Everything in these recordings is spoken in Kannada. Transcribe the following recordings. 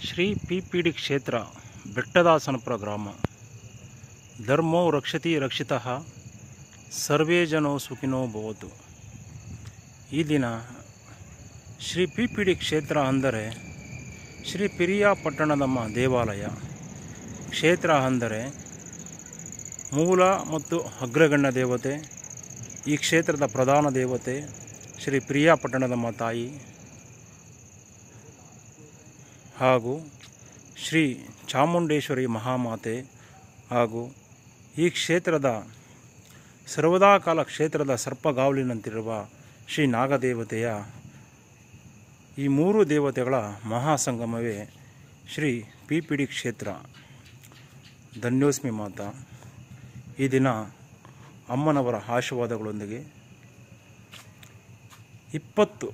ಶ್ರೀ ಪಿಪಿಡಿ ಕ್ಷೇತ್ರ ಬೆಟ್ಟದಾಸನಪುರ ಗ್ರಾಮ. ಧರ್ಮೋ ರಕ್ಷತಿ ರಕ್ಷಿತಃ ಸರ್ವೇ ಜನೋ ಸುಖಿನೋ ಭವಂತು. ಈ ದಿನ ಶ್ರೀ ಪಿಪಿಡಿ ಕ್ಷೇತ್ರ ಅಂದರೆ ಶ್ರೀ ಪಿರಿಯಾಪಟ್ಟಣದಮ್ಮ ದೇವಾಲಯ. ಕ್ಷೇತ್ರ ಅಂದರೆ ಮೂಲ ಮತ್ತು ಅಗ್ರಗಣ್ಯ ದೇವತೆ. ಈ ಕ್ಷೇತ್ರದ ಪ್ರಧಾನ ದೇವತೆ ಶ್ರೀ ಪಿರಿಯಾಪಟ್ಟಣದಮ್ಮ ತಾಯಿ ಹಾಗೂ ಶ್ರೀ ಚಾಮುಂಡೇಶ್ವರಿ ಮಹಾಮಾತೆ ಹಾಗೂ ಈ ಕ್ಷೇತ್ರದ ಸರ್ವದಾ ಕಾಲ ಕ್ಷೇತ್ರದ ಸರ್ಪಗಾವಲಿನಂತಿರುವ ಶ್ರೀ ನಾಗದೇವತೆಯ ಈ ಮೂರು ದೇವತೆಗಳ ಮಹಾಸಂಗಮವೇ ಶ್ರೀ ಪಿಪಿಡಿ ಕ್ಷೇತ್ರ. ಧನ್ಯೋಸ್ಮಿ ಮಾತಾ. ಈ ದಿನ ಅಮ್ಮನವರ ಆಶೀರ್ವಾದಗಳೊಂದಿಗೆ 20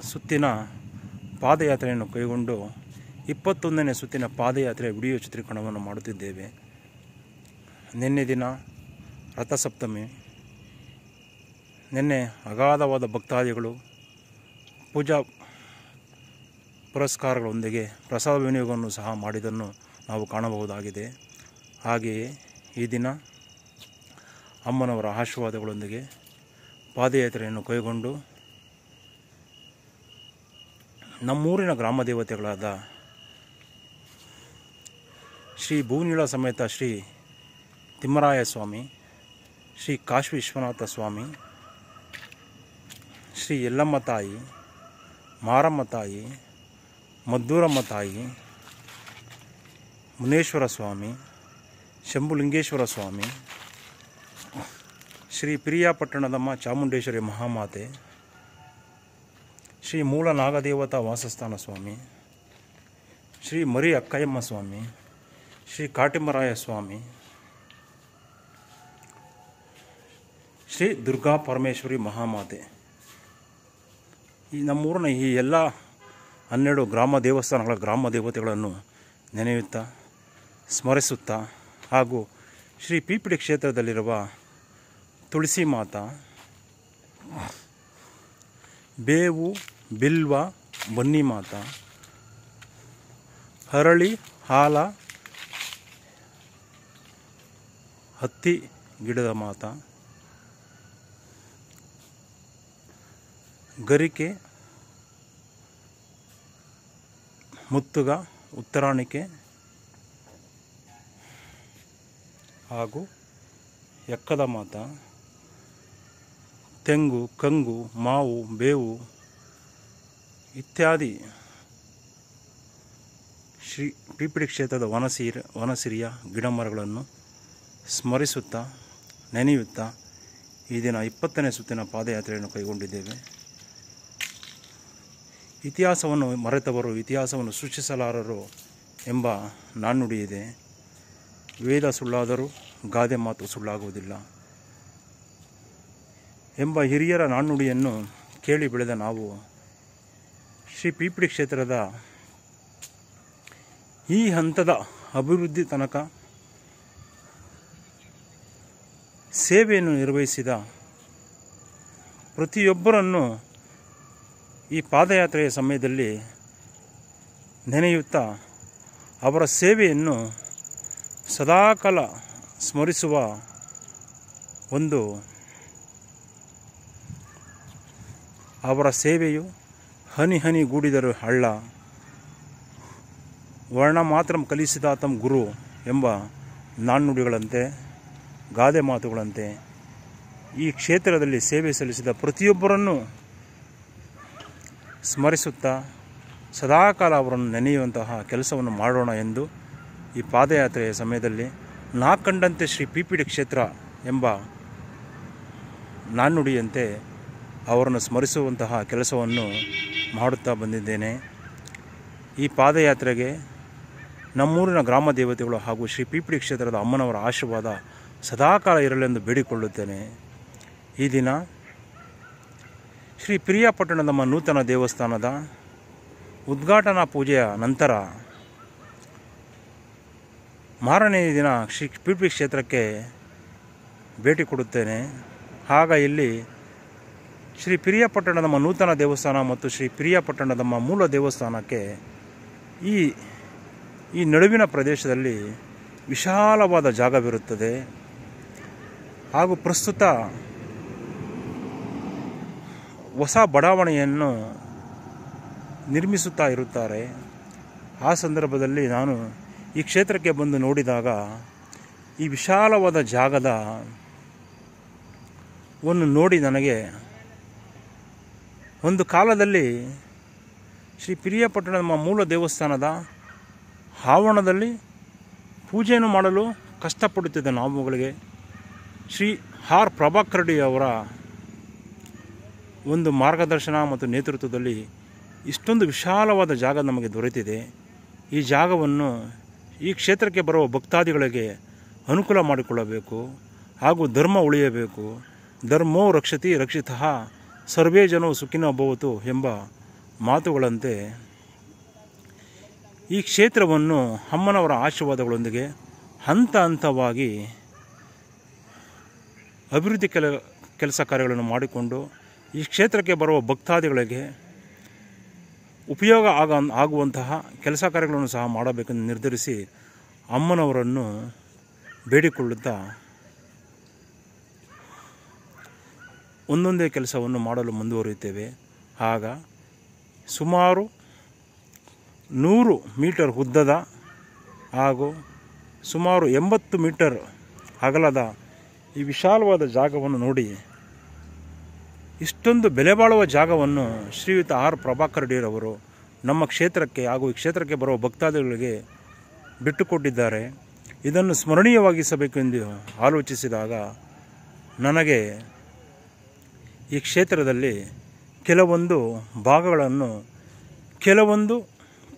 ಸುತ್ತಿನ ಪಾದಯಾತ್ರೆಯನ್ನು ಕೈಗೊಂಡು 21ನೇ ಸುತ್ತಿನ ಪಾದಯಾತ್ರೆಯ ವಿಡಿಯೋ ಚಿತ್ರೀಕರಣವನ್ನು ಮಾಡುತ್ತಿದ್ದೇವೆ. ನಿನ್ನೆ ದಿನ ರಥಸಪ್ತಮಿ. ನಿನ್ನೆ ಅಗಾಧವಾದ ಭಕ್ತಾದಿಗಳು ಪೂಜಾ ಪುರಸ್ಕಾರಗಳೊಂದಿಗೆ ಪ್ರಸಾದ ವಿನಿಯೋಗವನ್ನು ಸಹ ಮಾಡಿದ್ದನ್ನು ನಾವು ಕಾಣಬಹುದಾಗಿದೆ. ಹಾಗೆಯೇ ಈ ದಿನ ಅಮ್ಮನವರ ಆಶೀರ್ವಾದಗಳೊಂದಿಗೆ ಪಾದಯಾತ್ರೆಯನ್ನು ಕೈಗೊಂಡು ನಮ್ಮೂರಿನ ಗ್ರಾಮ ದೇವತೆಗಳಾದ ಶ್ರೀ ಭೂನೀಳ ಸಮೇತ ಶ್ರೀ ತಿಮ್ಮರಾಯ ಸ್ವಾಮಿ, ಶ್ರೀ ಕಾಶಿ ವಿಶ್ವನಾಥ ಸ್ವಾಮಿ, ಶ್ರೀ ಯಲ್ಲಮ್ಮ ತಾಯಿ, ಮಾರಮ್ಮ ತಾಯಿ, ಮದ್ದೂರಮ್ಮ ತಾಯಿ, ಮುನೇಶ್ವರ ಸ್ವಾಮಿ, ಶಂಭುಲಿಂಗೇಶ್ವರ ಸ್ವಾಮಿ, ಶ್ರೀ ಪಿರಿಯಾಪಟ್ಟಣದಮ್ಮ ಚಾಮುಂಡೇಶ್ವರಿ ಮಹಾಮಾತೆ, ಶ್ರೀ ಮೂಲ ನಾಗದೇವತಾ ವಾಸಸ್ಥಾನ ಸ್ವಾಮಿ, ಶ್ರೀ ಮರಿ ಅಕ್ಕಯ್ಯಮ್ಮ ಸ್ವಾಮಿ, ಶ್ರೀ ಕಾಟಿಮರಾಯ ಸ್ವಾಮಿ, ಶ್ರೀ ದುರ್ಗಾ ಪರಮೇಶ್ವರಿ ಮಹಾಮಾತೆ. ಈ ನಮ್ಮೂರಿನ ಈ ಎಲ್ಲ 12 ಗ್ರಾಮ ದೇವಸ್ಥಾನಗಳ ಗ್ರಾಮ ದೇವತೆಗಳನ್ನು ನೆನೆಯುತ್ತಾ ಸ್ಮರಿಸುತ್ತಾ ಹಾಗೂ ಶ್ರೀ ಪಿಪಿಡಿ ಕ್ಷೇತ್ರದಲ್ಲಿರುವ ತುಳಸಿ ಮಾತಾ, ಬೇವು ಬಿಲ್ವ ಬನ್ನಿ ಮಾತಾ, ಹರಳಿ ಹಾಲ ಹತ್ತಿ ಗಿಡದ ಮಾತಾ, ಗರಿಕೆ ಮುತ್ತುಗ ಉತ್ತರಾಣಿಕೆ ಹಾಗೂ ಎಕ್ಕದ ಮಾತಾ, ತೆಂಗು ಕಂಗು ಮಾವು ಬೇವು ಇತ್ಯಾದಿ ಶ್ರೀ ಪಿಪಿಡಿ ಕ್ಷೇತ್ರದ ವನಸಿರಿಯ ಗಿಡಮರಗಳನ್ನು ಸ್ಮರಿಸುತ್ತಾ ನೆನೆಯುತ್ತಾ ಈ ದಿನ 20ನೇ ಸುತ್ತಿನ ಪಾದಯಾತ್ರೆಯನ್ನು ಕೈಗೊಂಡಿದ್ದೇವೆ. ಇತಿಹಾಸವನ್ನು ಮರೆತವರು ಇತಿಹಾಸವನ್ನು ಸೃಷ್ಟಿಸಲಾರರು ಎಂಬ ನಾಣ್ಣುಡಿ ಇದೆ. ವೇದ ಸುಳ್ಳಾದರೂ ಗಾದೆ ಮಾತು ಸುಳ್ಳಾಗುವುದಿಲ್ಲ ಎಂಬ ಹಿರಿಯರ ನಾಣ್ಣುಡಿಯನ್ನು ಕೇಳಿ ಬೆಳೆದ ನಾವು ಶ್ರೀ ಪಿಪಿಡಿ ಕ್ಷೇತ್ರದ ಈ ಹಂತದ ಅಭಿವೃದ್ಧಿ ತನಕ ಸೇವೆಯನ್ನು ನಿರ್ವಹಿಸಿದ ಪ್ರತಿಯೊಬ್ಬರನ್ನು ಈ ಪಾದಯಾತ್ರೆಯ ಸಮಯದಲ್ಲಿ ನೆನೆಯುತ್ತಾ ಅವರ ಸೇವೆಯನ್ನು ಸದಾಕಾಲ ಸ್ಮರಿಸುವ ಒಂದು ಅವರ ಸೇವೆಯು ಹನಿ ಹನಿ ಗೂಡಿದರು ಹಳ್ಳ, ವರ್ಣ ಮಾತ್ರ ಕಲಿಸಿದಾತಂ ಗುರು ಎಂಬ ನಾಣ್ಣುಡಿಗಳಂತೆ ಗಾದೆ ಮಾತುಗಳಂತೆ ಈ ಕ್ಷೇತ್ರದಲ್ಲಿ ಸೇವೆ ಸಲ್ಲಿಸಿದ ಪ್ರತಿಯೊಬ್ಬರನ್ನು ಸ್ಮರಿಸುತ್ತಾ ಸದಾಕಾಲ ಅವರನ್ನು ನೆನೆಯುವಂತಹ ಕೆಲಸವನ್ನು ಮಾಡೋಣ ಎಂದು ಈ ಪಾದಯಾತ್ರೆಯ ಸಮಯದಲ್ಲಿ ನಾ ಕಂಡಂತೆ ಶ್ರೀ ಪಿಪಿಡಿ ಕ್ಷೇತ್ರ ಎಂಬ ನಾಣ್ಣುಡಿಯಂತೆ ಅವರನ್ನು ಸ್ಮರಿಸುವಂತಹ ಕೆಲಸವನ್ನು ಮಾಡುತ್ತಾ ಬಂದಿದ್ದೇನೆ. ಈ ಪಾದಯಾತ್ರೆಗೆ ನಮ್ಮೂರಿನ ಗ್ರಾಮ ದೇವತೆಗಳು ಹಾಗೂ ಶ್ರೀ ಪಿಪಿಡಿ ಕ್ಷೇತ್ರದ ಅಮ್ಮನವರ ಆಶೀರ್ವಾದ ಸದಾಕಾಲ ಇರಲೆಂದು ಬೇಡಿಕೊಳ್ಳುತ್ತೇನೆ. ಈ ದಿನ ಶ್ರೀ ಪಿರಿಯಾಪಟ್ಟಣದಮ್ಮ ನೂತನ ದೇವಸ್ಥಾನದ ಉದ್ಘಾಟನಾ ಪೂಜೆಯ ನಂತರ ಮಾರನೇ ದಿನ ಶ್ರೀ ಪಿಪಿಡಿ ಕ್ಷೇತ್ರಕ್ಕೆ ಭೇಟಿ ಕೊಡುತ್ತೇನೆ. ಆಗ ಇಲ್ಲಿ ಶ್ರೀ ಪಿರಿಯಾಪಟ್ಟಣದಮ್ಮ ನೂತನ ದೇವಸ್ಥಾನ ಮತ್ತು ಶ್ರೀ ಪಿರಿಯಾಪಟ್ಟಣದಮ್ಮ ಮೂಲ ದೇವಸ್ಥಾನಕ್ಕೆ ಈ ನಡುವಿನ ಪ್ರದೇಶದಲ್ಲಿ ವಿಶಾಲವಾದ ಜಾಗವಿರುತ್ತದೆ. ಹಾಗೂ ಪ್ರಸ್ತುತ ಹೊಸ ಬಡಾವಣೆಯನ್ನು ನಿರ್ಮಿಸುತ್ತಾ ಇರುತ್ತಾರೆ. ಆ ಸಂದರ್ಭದಲ್ಲಿ ನಾನು ಈ ಕ್ಷೇತ್ರಕ್ಕೆ ಬಂದು ನೋಡಿದಾಗ ಈ ವಿಶಾಲವಾದ ಜಾಗದ ಒಂದು ನೋಡಿ ನನಗೆ ಒಂದು ಕಾಲದಲ್ಲಿ ಶ್ರೀ ಪಿರಿಯಾಪಟ್ಟಣದ ಮೂಲ ದೇವಸ್ಥಾನದ ಆವರಣದಲ್ಲಿ ಪೂಜೆಯನ್ನು ಮಾಡಲು ಕಷ್ಟಪಡುತ್ತಿದ್ದ ನಾವುಗಳಿಗೆ ಶ್ರೀ ಆರ್ ಪ್ರಭಾಕರ್ ರೆಡ್ಡಿ ಅವರ ಒಂದು ಮಾರ್ಗದರ್ಶನ ಮತ್ತು ನೇತೃತ್ವದಲ್ಲಿ ಇಷ್ಟೊಂದು ವಿಶಾಲವಾದ ಜಾಗ ನಮಗೆ ದೊರೆತಿದೆ. ಈ ಜಾಗವನ್ನು ಈ ಕ್ಷೇತ್ರಕ್ಕೆ ಬರುವ ಭಕ್ತಾದಿಗಳಿಗೆ ಅನುಕೂಲ ಮಾಡಿಕೊಳ್ಳಬೇಕು ಹಾಗೂ ಧರ್ಮ ಉಳಿಯಬೇಕು. ಧರ್ಮೋ ರಕ್ಷತಿ ರಕ್ಷಿತಃ ಸರ್ವೇ ಜನೋ ಸುಖಿನೋ ಭವತು ಎಂಬ ಮಾತುಗಳಂತೆ ಈ ಕ್ಷೇತ್ರವನ್ನು ಅಮ್ಮನವರ ಆಶೀರ್ವಾದಗಳೊಂದಿಗೆ ಹಂತ ಹಂತವಾಗಿ ಅಭಿವೃದ್ಧಿ ಕೆಲಸ ಕಾರ್ಯಗಳನ್ನು ಮಾಡಿಕೊಂಡು ಈ ಕ್ಷೇತ್ರಕ್ಕೆ ಬರುವ ಭಕ್ತಾದಿಗಳಿಗೆ ಉಪಯೋಗ ಆಗುವಂತಹ ಕೆಲಸ ಕಾರ್ಯಗಳನ್ನು ಸಹ ಮಾಡಬೇಕೆಂದು ನಿರ್ಧರಿಸಿ ಅಮ್ಮನವರನ್ನು ಬೇಡಿಕೊಳ್ಳುತ್ತಾ ಒಂದೊಂದೇ ಕೆಲಸವನ್ನು ಮಾಡಲು ಮುಂದುವರಿಯುತ್ತೇವೆ. ಆಗ ಸುಮಾರು 100 ಮೀಟರ್ ಉದ್ದದ ಹಾಗೂ ಸುಮಾರು 80 ಮೀಟರ್ ಅಗಲದ ಈ ವಿಶಾಲವಾದ ಜಾಗವನ್ನು ನೋಡಿ ಇಷ್ಟೊಂದು ಬೆಲೆ ಬಾಳುವ ಜಾಗವನ್ನು ಶ್ರೀಯುತ ಆರ್ ಪ್ರಭಾಕರ್ ರೆಡ್ಡಿರವರು ನಮ್ಮ ಕ್ಷೇತ್ರಕ್ಕೆ ಹಾಗೂ ಈ ಕ್ಷೇತ್ರಕ್ಕೆ ಬರುವ ಭಕ್ತಾದಿಗಳಿಗೆ ಬಿಟ್ಟುಕೊಟ್ಟಿದ್ದಾರೆ. ಇದನ್ನು ಸ್ಮರಣೀಯವಾಗಿಸಬೇಕೆಂದು ಆಲೋಚಿಸಿದಾಗ ನನಗೆ ಈ ಕ್ಷೇತ್ರದಲ್ಲಿ ಕೆಲವೊಂದು ಭಾಗಗಳನ್ನು ಕೆಲವೊಂದು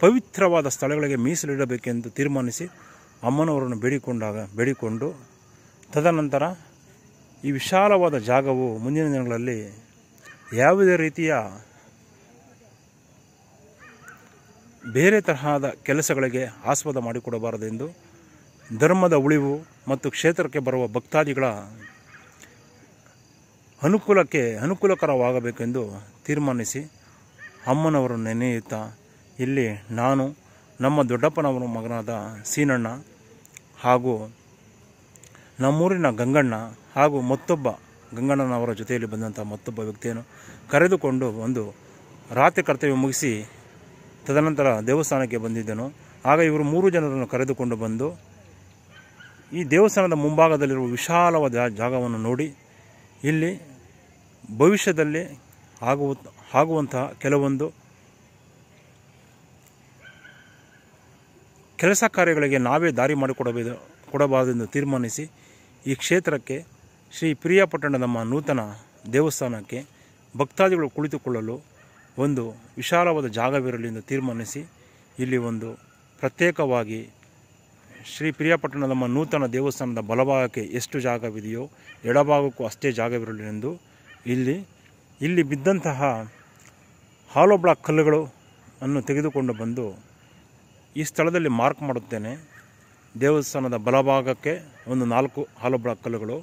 ಪವಿತ್ರವಾದ ಸ್ಥಳಗಳಿಗೆ ಮೀಸಲಿಡಬೇಕೆಂದು ತೀರ್ಮಾನಿಸಿ ಅಮ್ಮನವರನ್ನು ಬೇಡಿಕೊಂಡು ತದನಂತರ ಈ ವಿಶಾಲವಾದ ಜಾಗವು ಮುಂದಿನ ದಿನಗಳಲ್ಲಿ ಯಾವುದೇ ರೀತಿಯ ಬೇರೆ ತರಹದ ಕೆಲಸಗಳಿಗೆ ಆಸ್ಪದ ಮಾಡಿಕೊಡಬಾರದೆಂದು ಧರ್ಮದ ಉಳಿವು ಮತ್ತು ಕ್ಷೇತ್ರಕ್ಕೆ ಬರುವ ಭಕ್ತಾದಿಗಳ ಅನುಕೂಲಕರವಾಗಬೇಕೆಂದು ತೀರ್ಮಾನಿಸಿ ಅಮ್ಮನವರನ್ನು ನೆನೆಯುತ್ತಾ ಇಲ್ಲಿ ನಾನು ನಮ್ಮ ದೊಡ್ಡಪ್ಪನವರ ಮಗನಾದ ಸೀನಣ್ಣ ಹಾಗೂ ನಮ್ಮೂರಿನ ಗಂಗಣ್ಣ ಹಾಗೂ ಮತ್ತೊಬ್ಬ ಗಂಗಣ್ಣನವರ ಜೊತೆಯಲ್ಲಿ ಬಂದಂಥ ಮತ್ತೊಬ್ಬ ವ್ಯಕ್ತಿಯನ್ನು ಕರೆದುಕೊಂಡು ಒಂದು ರಾತ್ರಿ ಕರ್ತವ್ಯ ಮುಗಿಸಿ ತದನಂತರ ದೇವಸ್ಥಾನಕ್ಕೆ ಬಂದಿದ್ದೆನು. ಆಗ ಇವರು 3 ಜನರನ್ನು ಕರೆದುಕೊಂಡು ಬಂದು ಈ ದೇವಸ್ಥಾನದ ಮುಂಭಾಗದಲ್ಲಿರುವ ವಿಶಾಲವಾದ ಜಾಗವನ್ನು ನೋಡಿ ಇಲ್ಲಿ ಭವಿಷ್ಯದಲ್ಲಿ ಆಗುವಂತಹ ಕೆಲವೊಂದು ಕೆಲಸ ಕಾರ್ಯಗಳಿಗೆ ನಾವೇ ದಾರಿ ಕೊಡಬಾರದೆಂದು ತೀರ್ಮಾನಿಸಿ ಈ ಕ್ಷೇತ್ರಕ್ಕೆ ಶ್ರೀ ಪಿರಿಯಾಪಟ್ಟಣದಮ್ಮ ನೂತನ ದೇವಸ್ಥಾನಕ್ಕೆ ಭಕ್ತಾದಿಗಳು ಕುಳಿತುಕೊಳ್ಳಲು ಒಂದು ವಿಶಾಲವಾದ ಜಾಗವಿರಲಿ ಎಂದು ತೀರ್ಮಾನಿಸಿ ಇಲ್ಲಿ ಒಂದು ಪ್ರತ್ಯೇಕವಾಗಿ ಶ್ರೀ ಪಿರಿಯಾಪಟ್ಟಣದಮ್ಮ ನೂತನ ದೇವಸ್ಥಾನದ ಬಲಭಾಗಕ್ಕೆ ಎಷ್ಟು ಜಾಗವಿದೆಯೋ ಎಡಭಾಗಕ್ಕೂ ಅಷ್ಟೇ ಜಾಗವಿರಲಿ ಎಂದು ಇಲ್ಲಿ ಬಿದ್ದಂತಹ ಹಾಲೋ ಬ್ಲಾಕ್ ಕಲ್ಲುಗಳು ಅನ್ನು ತೆಗೆದುಕೊಂಡು ಬಂದು ಈ ಸ್ಥಳದಲ್ಲಿ ಮಾರ್ಕ್ ಮಾಡುತ್ತೇನೆ. ದೇವಸ್ಥಾನದ ಬಲಭಾಗಕ್ಕೆ ಒಂದು 4 ಹಾಲೋ ಬ್ಲಾಕ್ ಕಲ್ಲುಗಳು,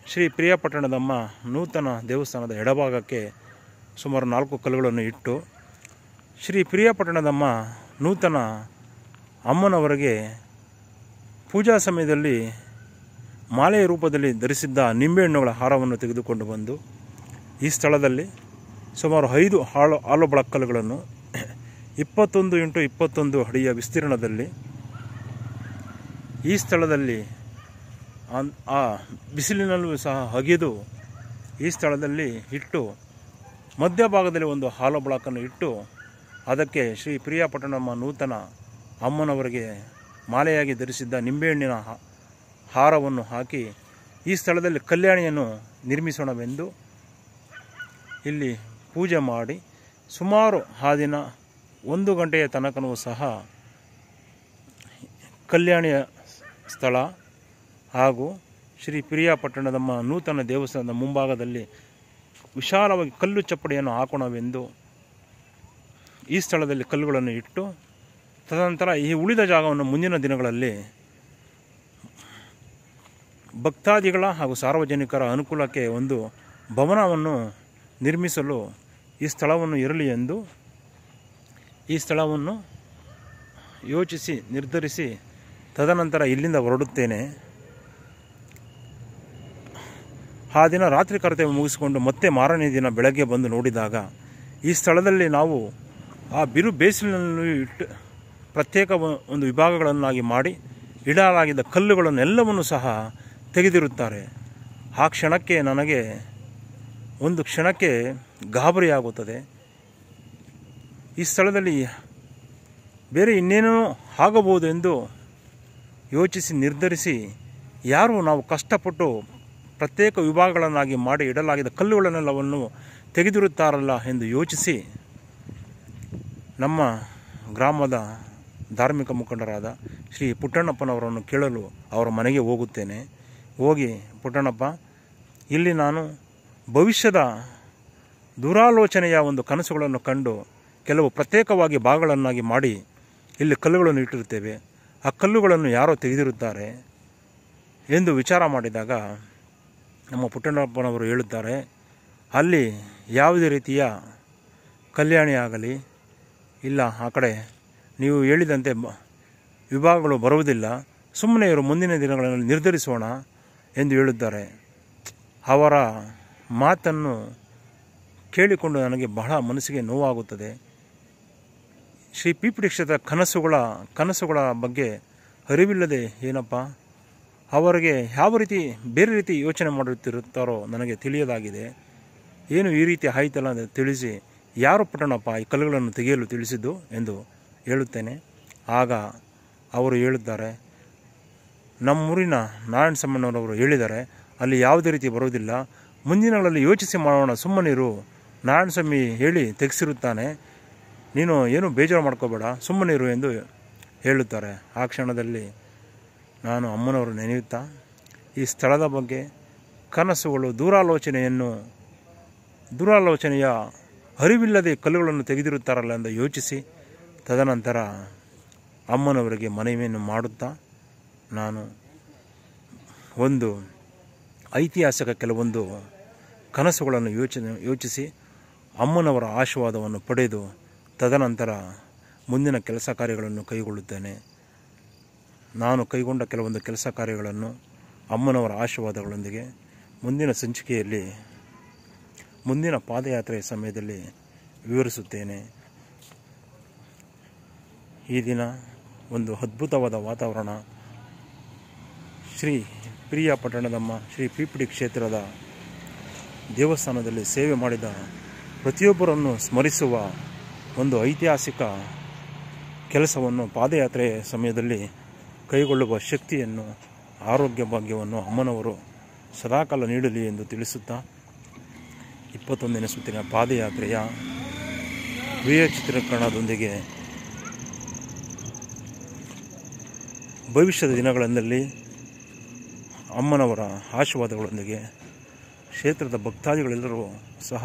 ಶ್ರೀ ಪಿರಿಯಾಪಟ್ಟಣದಮ್ಮ ನೂತನ ದೇವಸ್ಥಾನದ ಎಡಭಾಗಕ್ಕೆ ಸುಮಾರು 4 ಕಲ್ಲುಗಳನ್ನು ಇಟ್ಟು ಶ್ರೀ ಪಿರಿಯಾಪಟ್ಟಣದಮ್ಮ ನೂತನ ಅಮ್ಮನವರಿಗೆ ಪೂಜಾ ಸಮಯದಲ್ಲಿ ಮಾಲೆಯ ರೂಪದಲ್ಲಿ ಧರಿಸಿದ್ದ ನಿಂಬೆಹಣ್ಣುಗಳ ಹಾರವನ್ನು ತೆಗೆದುಕೊಂಡು ಬಂದು ಈ ಸ್ಥಳದಲ್ಲಿ ಸುಮಾರು 5 ಹಾಲೋ ಬ್ಲಾಕ್ ಕಲ್ಲುಗಳನ್ನು 21 × 21 ಅಡಿಯ ವಿಸ್ತೀರ್ಣದಲ್ಲಿ ಈ ಸ್ಥಳದಲ್ಲಿ ಆ ಬಿಸಿಲಿನಲ್ಲೂ ಸಹ ಅಗೆದು ಈ ಸ್ಥಳದಲ್ಲಿ ಇಟ್ಟು ಮಧ್ಯಭಾಗದಲ್ಲಿ ಒಂದು ಹಾಲೋ ಬ್ಲಾಕನ್ನು ಇಟ್ಟು ಅದಕ್ಕೆ ಶ್ರೀ ಪಿರಿಯಾಪಟ್ಟಣಮ್ಮ ನೂತನ ಅಮ್ಮನವರಿಗೆ ಮಾಲೆಯಾಗಿ ಧರಿಸಿದ್ದ ನಿಂಬೆಹಣ್ಣಿನ ಹಾರವನ್ನು ಹಾಕಿ ಈ ಸ್ಥಳದಲ್ಲಿ ಕಲ್ಯಾಣಿಯನ್ನು ನಿರ್ಮಿಸೋಣವೆಂದು ಇಲ್ಲಿ ಪೂಜೆ ಮಾಡಿ ಸುಮಾರು ಆ ದಿನ 1 ಗಂಟೆಯ ತನಕನೂ ಸಹ ಕಲ್ಯಾಣಿಯ ಸ್ಥಳ ಹಾಗೂ ಶ್ರೀ ಪಿರಿಯಾಪಟ್ಟಣದಮ್ಮ ನೂತನ ದೇವಸ್ಥಾನದ ಮುಂಭಾಗದಲ್ಲಿ ವಿಶಾಲವಾಗಿ ಕಲ್ಲು ಚಪ್ಪಡಿಯನ್ನು ಹಾಕೋಣವೆಂದು ಈ ಸ್ಥಳದಲ್ಲಿ ಕಲ್ಲುಗಳನ್ನು ಇಟ್ಟು ತದನಂತರ ಈ ಉಳಿದ ಜಾಗವನ್ನು ಮುಂದಿನ ದಿನಗಳಲ್ಲಿ ಭಕ್ತಾದಿಗಳ ಹಾಗೂ ಸಾರ್ವಜನಿಕರ ಅನುಕೂಲಕ್ಕೆ ಒಂದು ಭವನವನ್ನು ನಿರ್ಮಿಸಲು ಈ ಸ್ಥಳವನ್ನು ಇರಲಿ ಎಂದು ಈ ಸ್ಥಳವನ್ನು ಯೋಚಿಸಿ ನಿರ್ಧರಿಸಿ ತದನಂತರ ಇಲ್ಲಿಂದ ಹೊರಡುತ್ತೇನೆ. ಆ ದಿನ ರಾತ್ರಿ ಕರ್ತವ್ಯ ಮುಗಿಸಿಕೊಂಡು ಮತ್ತೆ ಮಾರನೇ ದಿನ ಬೆಳಗ್ಗೆ ಬಂದು ನೋಡಿದಾಗ ಈ ಸ್ಥಳದಲ್ಲಿ ನಾವು ಆ ಬಿರು ಬೇಸಿಲಿನಲ್ಲಿ ಇಟ್ಟು ಪ್ರತ್ಯೇಕ ಒಂದು ವಿಭಾಗಗಳನ್ನಾಗಿ ಮಾಡಿ ಇಡಲಾಗಿದ್ದ ಕಲ್ಲುಗಳನ್ನೆಲ್ಲವನ್ನು ಸಹ ತೆಗೆದಿರುತ್ತಾರೆ. ಆ ಕ್ಷಣಕ್ಕೆ ನನಗೆ ಒಂದು ಕ್ಷಣಕ್ಕೆ ಗಾಬರಿಯಾಗುತ್ತದೆ. ಈ ಸ್ಥಳದಲ್ಲಿ ಬೇರೆ ಇನ್ನೇನೋ ಆಗಬಹುದೆಂದು ಯೋಚಿಸಿ ನಿರ್ಧರಿಸಿ ಯಾರು ನಾವು ಕಷ್ಟಪಟ್ಟು ಪ್ರತ್ಯೇಕ ವಿಭಾಗಗಳನ್ನಾಗಿ ಮಾಡಿ ಇಡಲಾಗಿದ್ದ ಕಲ್ಲುಗಳನ್ನೆಲ್ಲವನ್ನು ತೆಗೆದಿರುತ್ತಾರಲ್ಲ ಎಂದು ಯೋಚಿಸಿ ನಮ್ಮ ಗ್ರಾಮದ ಧಾರ್ಮಿಕ ಮುಖಂಡರಾದ ಶ್ರೀ ಪುಟ್ಟಣ್ಣಪ್ಪನವರನ್ನು ಕೇಳಲು ಅವರ ಮನೆಗೆ ಹೋಗುತ್ತೇನೆ. ಹೋಗಿ, ಪುಟ್ಟಣ್ಣಪ್ಪ, ಇಲ್ಲಿ ನಾನು ಭವಿಷ್ಯದ ದುರಾಲೋಚನೆಯ ಒಂದು ಕನಸುಗಳನ್ನು ಕಂಡು ಕೆಲವು ಪ್ರತ್ಯೇಕವಾಗಿ ಭಾಗಗಳನ್ನಾಗಿ ಮಾಡಿ ಇಲ್ಲಿ ಕಲ್ಲುಗಳನ್ನು ಇಟ್ಟಿರುತ್ತೇವೆ. ಆ ಕಲ್ಲುಗಳನ್ನು ಯಾರೋ ತೆಗೆದಿರುತ್ತಾರೆ ಎಂದು ವಿಚಾರ ಮಾಡಿದಾಗ ನಮ್ಮ ಪುಟ್ಟಣ್ಣಪ್ಪನವರು ಹೇಳುತ್ತಾರೆ, ಅಲ್ಲಿ ಯಾವುದೇ ರೀತಿಯ ಕಲ್ಯಾಣಿ ಆಗಲಿ ಇಲ್ಲ, ಆ ಕಡೆ ನೀವು ಹೇಳಿದಂತೆ ವಿಭಾಗಗಳು ಬರುವುದಿಲ್ಲ, ಸುಮ್ಮನೆ ಇವರು ಮುಂದಿನ ದಿನಗಳಲ್ಲಿ ನಿರ್ಧರಿಸೋಣ ಎಂದು ಹೇಳುತ್ತಾರೆ. ಅವರ ಮಾತನ್ನು ಕೇಳಿಕೊಂಡು ನನಗೆ ಬಹಳ ಮನಸ್ಸಿಗೆ ನೋವಾಗುತ್ತದೆ. ಶ್ರೀ ಪಿಪಿಡಿ ಕ್ಷೇತ್ರದ ಕನಸುಗಳ ಬಗ್ಗೆ ಅರಿವಿಲ್ಲದೆ ಏನಪ್ಪ ಅವರಿಗೆ ಯಾವ ರೀತಿ ಬೇರೆ ರೀತಿ ಯೋಚನೆ ಮಾಡುತ್ತಿರುತ್ತಾರೋ ನನಗೆ ತಿಳಿಯದಾಗಿದೆ. ಏನು ಈ ರೀತಿ ಆಯ್ತಲ್ಲ ಅಂತ ತಿಳಿಸಿ, ಯಾರು ಪುಟ್ಟಣ್ಣಪ್ಪ ಈ ಕಲ್ಲುಗಳನ್ನು ತೆಗೆಯಲು ತಿಳಿಸಿದ್ದು ಎಂದು ಹೇಳುತ್ತೇನೆ. ಆಗ ಅವರು ಹೇಳುತ್ತಾರೆ, ನಮ್ಮೂರಿನ ನಾರಾಯಣ ಸಮ್ಮಣ್ಣವರವರು ಹೇಳಿದ್ದಾರೆ, ಅಲ್ಲಿ ಯಾವುದೇ ರೀತಿ ಬರೋದಿಲ್ಲ, ಮುಂದಿನಗಳಲ್ಲಿ ಯೋಚಿಸಿ ಮಾಡೋಣ, ಸುಮ್ಮನಿರು, ನಾರಾಯಣ ಸ್ವಾಮಿ ಹೇಳಿ ತೆಗೆಸಿರುತ್ತಾನೆ, ನೀನು ಏನು ಬೇಜಾರು ಮಾಡ್ಕೋಬೇಡ, ಸುಮ್ಮನಿರು ಎಂದು ಹೇಳುತ್ತಾರೆ. ಆ ಕ್ಷಣದಲ್ಲಿ ನಾನು ಅಮ್ಮನವರು ನೆನೆಯುತ್ತಾ ಈ ಸ್ಥಳದ ಬಗ್ಗೆ ಕನಸುಗಳು ದುರಾಲೋಚನೆಯ ಅರಿವಿಲ್ಲದೆ ಕಲ್ಲುಗಳನ್ನು ತೆಗೆದಿರುತ್ತಾರಲ್ಲ ಎಂದು ಯೋಚಿಸಿ ತದನಂತರ ಅಮ್ಮನವರಿಗೆ ಮನವಿಯನ್ನು ಮಾಡುತ್ತಾ ನಾನು ಒಂದು ಐತಿಹಾಸಿಕ ಕೆಲವೊಂದು ಕನಸುಗಳನ್ನು ಯೋಚಿಸಿ ಅಮ್ಮನವರ ಆಶೀರ್ವಾದವನ್ನು ಪಡೆದು ತದನಂತರ ಮುಂದಿನ ಕೆಲಸ ಕಾರ್ಯಗಳನ್ನು ಕೈಗೊಳ್ಳುತ್ತೇನೆ. ನಾನು ಕೈಗೊಂಡ ಕೆಲವೊಂದು ಕೆಲಸ ಕಾರ್ಯಗಳನ್ನು ಅಮ್ಮನವರ ಆಶೀರ್ವಾದಗಳೊಂದಿಗೆ ಮುಂದಿನ ಸಂಚಿಕೆಯಲ್ಲಿ ಮುಂದಿನ ಪಾದಯಾತ್ರೆಯ ಸಮಯದಲ್ಲಿ ವಿವರಿಸುತ್ತೇನೆ. ಈ ದಿನ ಒಂದು ಅದ್ಭುತವಾದ ವಾತಾವರಣ. ಶ್ರೀ ಪ್ರಿಯ ಪಟ್ಟಣದಮ್ಮ ಶ್ರೀ ಪಿಪಿಡಿ ಕ್ಷೇತ್ರದ ದೇವಸ್ಥಾನದಲ್ಲಿ ಸೇವೆ ಮಾಡಿದ ಪ್ರತಿಯೊಬ್ಬರನ್ನು ಸ್ಮರಿಸುವ ಒಂದು ಐತಿಹಾಸಿಕ ಕೆಲಸವನ್ನು ಪಾದಯಾತ್ರೆಯ ಸಮಯದಲ್ಲಿ ಕೈಗೊಳ್ಳುವ ಶಕ್ತಿಯನ್ನು, ಆರೋಗ್ಯ ಭಾಗ್ಯವನ್ನು ಅಮ್ಮನವರು ಸದಾಕಾಲ ನೀಡಲಿ ಎಂದು ತಿಳಿಸುತ್ತಾ 21ನೇ ಸುತ್ತಿನ ಪಾದಯಾತ್ರೆಯ ವಿಡಿಯೋ ಚಿತ್ರೀಕರಣದೊಂದಿಗೆ ಭವಿಷ್ಯದ ದಿನಗಳಲ್ಲಿ ಅಮ್ಮನವರ ಆಶೀರ್ವಾದಗಳೊಂದಿಗೆ ಕ್ಷೇತ್ರದ ಭಕ್ತಾದಿಗಳೆಲ್ಲರೂ ಸಹ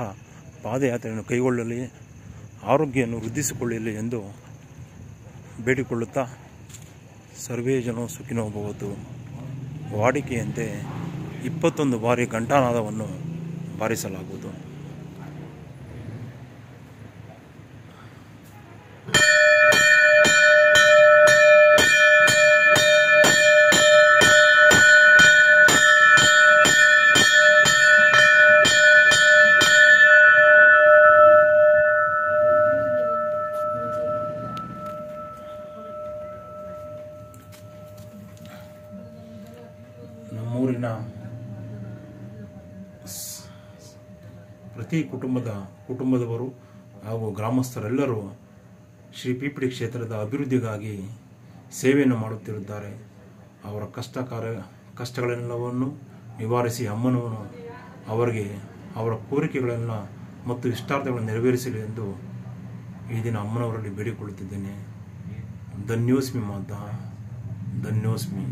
ಪಾದಯಾತ್ರೆಯನ್ನು ಕೈಗೊಳ್ಳಲಿ, ಆರೋಗ್ಯವನ್ನು ವೃದ್ಧಿಸಿಕೊಳ್ಳಲಿ ಎಂದು ಬೇಡಿಕೊಳ್ಳುತ್ತಾ ಸರ್ವೇ ಜನೋ ಸುಖಿನೋ ಭವಂತು. ವಾಡಿಕೆಯಂತೆ 21 ಬಾರಿ ಘಂಟಾನಾದವನ್ನು ಬಾರಿಸಲಾಗುವುದು. ನಮ್ಮೂರಿನ ಪ್ರತಿ ಕುಟುಂಬದವರು ಹಾಗೂ ಗ್ರಾಮಸ್ಥರೆಲ್ಲರೂ ಶ್ರೀ ಪಿಪಿಡಿ ಕ್ಷೇತ್ರದ ಅಭಿವೃದ್ಧಿಗಾಗಿ ಸೇವೆಯನ್ನು ಮಾಡುತ್ತಿರುತ್ತಾರೆ. ಅವರ ಕಷ್ಟಗಳೆಲ್ಲವನ್ನು ನಿವಾರಿಸಿ ಅಮ್ಮನವನು ಅವರಿಗೆ ಅವರ ಕೋರಿಕೆಗಳನ್ನು ಮತ್ತು ಇಷ್ಟಾರ್ಥಗಳನ್ನು ನೆರವೇರಿಸಲಿ ಎಂದು ಈ ದಿನ ಅಮ್ಮನವರಲ್ಲಿ ಬೇಡಿಕೊಳ್ಳುತ್ತಿದ್ದೇನೆ. ಧನ್ಯೋಸ್ಮಿ ಮಾತಾ, ಧನ್ಯೋಸ್ಮಿ.